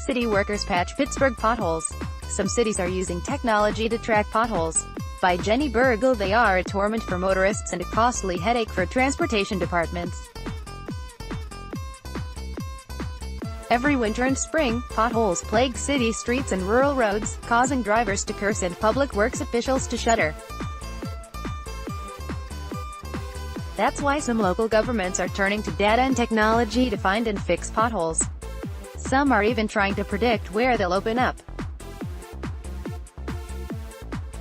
City workers patch Pittsburgh potholes. Some cities are using technology to track potholes. By Jenny Burgle. They are a torment for motorists and a costly headache for transportation departments. Every winter and spring, potholes plague city streets and rural roads, causing drivers to curse and public works officials to shudder. That's why some local governments are turning to data and technology to find and fix potholes. Some are even trying to predict where they'll open up.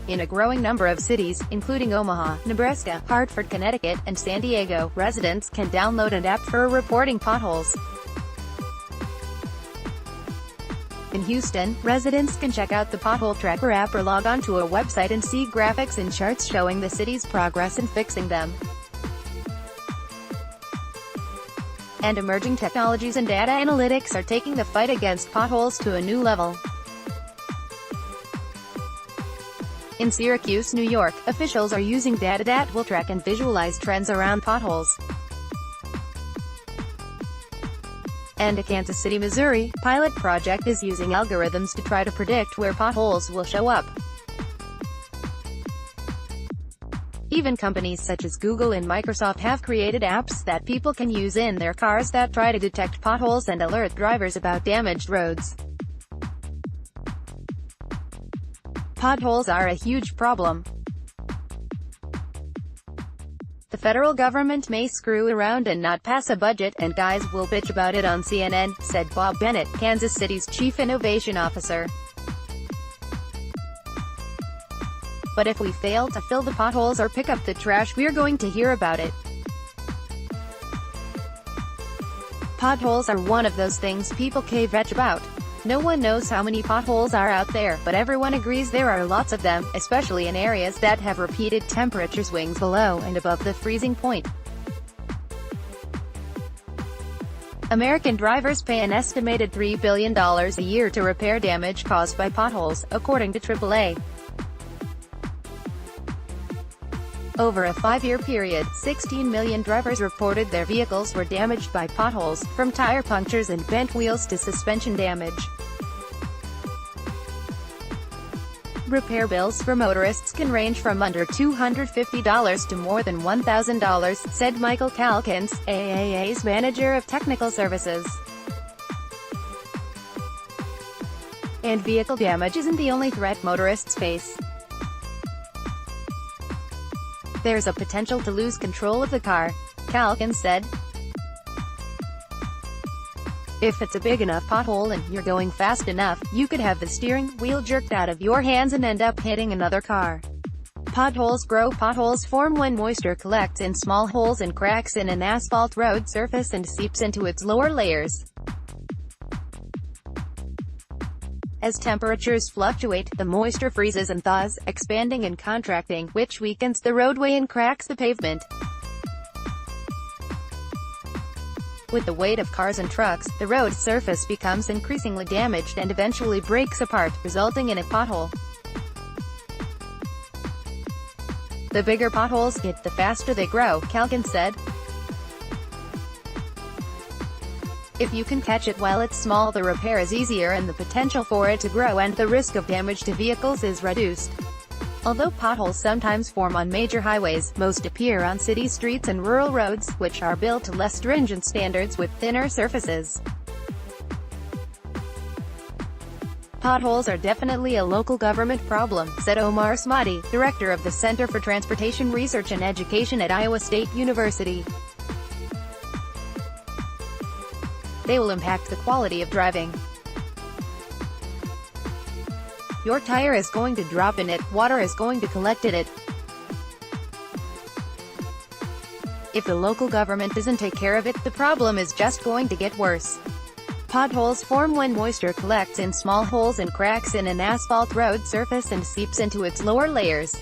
In a growing number of cities, including Omaha, Nebraska, Hartford, Connecticut, and San Diego, residents can download an app for reporting potholes. In Houston, residents can check out the Pothole Tracker app or log on to a website and see graphics and charts showing the city's progress in fixing them. And emerging technologies and data analytics are taking the fight against potholes to a new level. In Syracuse, New York, officials are using data that will track and visualize trends around potholes. And a Kansas City, Missouri, pilot project is using algorithms to try to predict where potholes will show up. Even companies such as Google and Microsoft have created apps that people can use in their cars that try to detect potholes and alert drivers about damaged roads. Potholes are a huge problem. The federal government may screw around and not pass a budget, and guys will bitch about it on CNN, said Bob Bennett, Kansas City's chief innovation officer. But if we fail to fill the potholes or pick up the trash, we're going to hear about it. Potholes are one of those things people kvetch about. No one knows how many potholes are out there, but everyone agrees there are lots of them, especially in areas that have repeated temperature swings below and above the freezing point. American drivers pay an estimated $3 billion a year to repair damage caused by potholes, according to AAA. Over a 5-year period, 16 million drivers reported their vehicles were damaged by potholes, from tire punctures and bent wheels to suspension damage. Repair bills for motorists can range from under $250 to more than $1,000, said Michael Calkins, AAA's manager of technical services. And vehicle damage isn't the only threat motorists face. There's a potential to lose control of the car, Calkins said. If it's a big enough pothole and you're going fast enough, you could have the steering wheel jerked out of your hands and end up hitting another car. Potholes grow. Potholes form when moisture collects in small holes and cracks in an asphalt road surface and seeps into its lower layers. As temperatures fluctuate, the moisture freezes and thaws, expanding and contracting, which weakens the roadway and cracks the pavement. With the weight of cars and trucks, the road surface becomes increasingly damaged and eventually breaks apart, resulting in a pothole. The bigger potholes get, the faster they grow, Calkins said. If you can catch it while it's small, the repair is easier and the potential for it to grow and the risk of damage to vehicles is reduced. Although potholes sometimes form on major highways, most appear on city streets and rural roads, which are built to less stringent standards with thinner surfaces. Potholes are definitely a local government problem, said Omar Smati, director of the Center for Transportation Research and Education at Iowa State University. They will impact the quality of driving. Your tire is going to drop in it, water is going to collect in it. If the local government doesn't take care of it, the problem is just going to get worse. Potholes form when moisture collects in small holes and cracks in an asphalt road surface and seeps into its lower layers.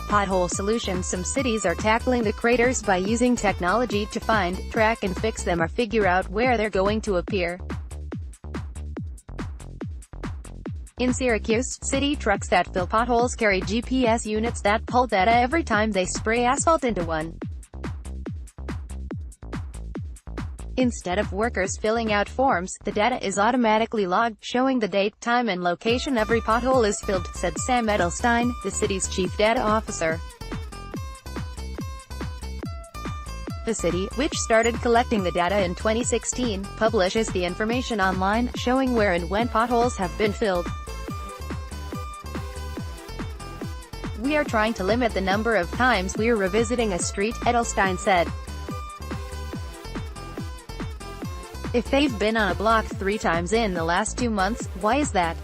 Pothole solutions. Some cities are tackling the craters by using technology to find, track and fix them or figure out where they're going to appear. In Syracuse, city trucks that fill potholes carry GPS units that pull data every time they spray asphalt into one. Instead of workers filling out forms, the data is automatically logged, showing the date, time and location every pothole is filled, said Sam Edelstein, the city's chief data officer. The city, which started collecting the data in 2016, publishes the information online, showing where and when potholes have been filled. "We are trying to limit the number of times we're revisiting a street," Edelstein said. "If they've been on a block 3 times in the last 2 months, why is that?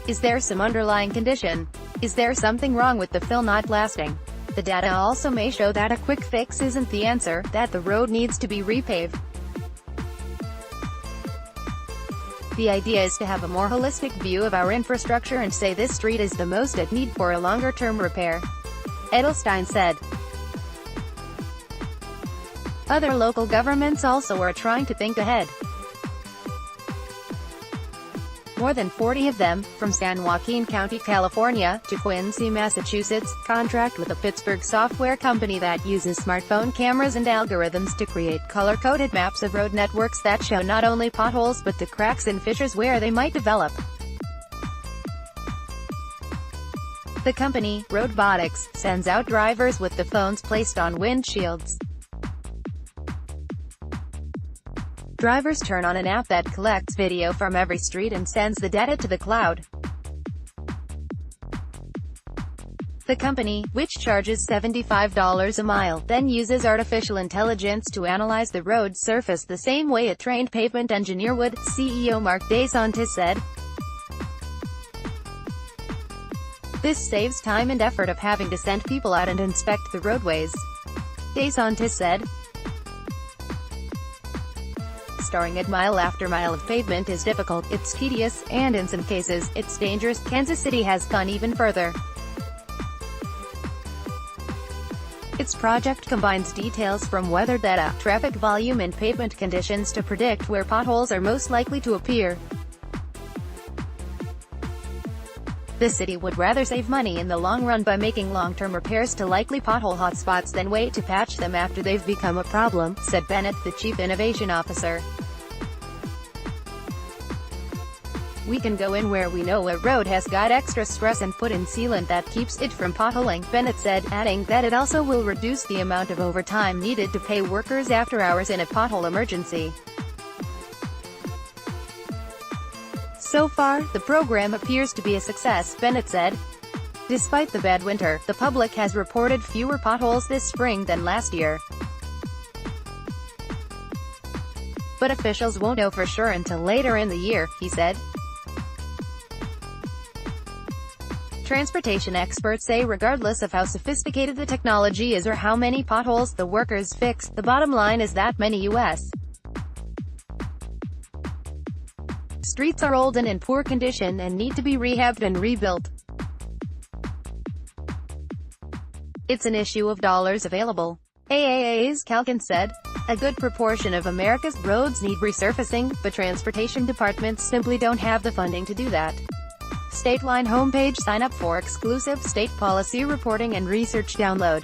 Is there some underlying condition? Is there something wrong with the fill not lasting? The data also may show that a quick fix isn't the answer, that the road needs to be repaved. The idea is to have a more holistic view of our infrastructure and say this street is the most at need for a longer-term repair," Edelstein said. Other local governments also are trying to think ahead. More than 40 of them, from San Joaquin County, California, to Quincy, Massachusetts, contract with a Pittsburgh software company that uses smartphone cameras and algorithms to create color-coded maps of road networks that show not only potholes but the cracks and fissures where they might develop. The company, Roadbotics, sends out drivers with the phones placed on windshields. Drivers turn on an app that collects video from every street and sends the data to the cloud. The company, which charges $75 a mile, then uses artificial intelligence to analyze the road surface the same way a trained pavement engineer would, CEO Mark DeSantis said. "This saves time and effort of having to send people out and inspect the roadways," DeSantis said. "Starting at mile after mile of pavement is difficult, it's tedious, and in some cases, it's dangerous." Kansas City has gone even further. Its project combines details from weather data, traffic volume and pavement conditions to predict where potholes are most likely to appear. The city would rather save money in the long run by making long-term repairs to likely pothole hotspots than wait to patch them after they've become a problem, said Bennett, the chief innovation officer. "We can go in where we know a road has got extra stress and put in sealant that keeps it from potholing," Bennett said, adding that it also will reduce the amount of overtime needed to pay workers after hours in a pothole emergency. "So far, the program appears to be a success," Bennett said. Despite the bad winter, the public has reported fewer potholes this spring than last year. But officials won't know for sure until later in the year, he said. Transportation experts say regardless of how sophisticated the technology is or how many potholes the workers fix, the bottom line is that many U.S. streets are old and in poor condition and need to be rehabbed and rebuilt. It's an issue of dollars available. AAA's Kalkin said. A good proportion of America's roads need resurfacing, but transportation departments simply don't have the funding to do that. Stateline homepage. Sign up for exclusive state policy reporting and research download.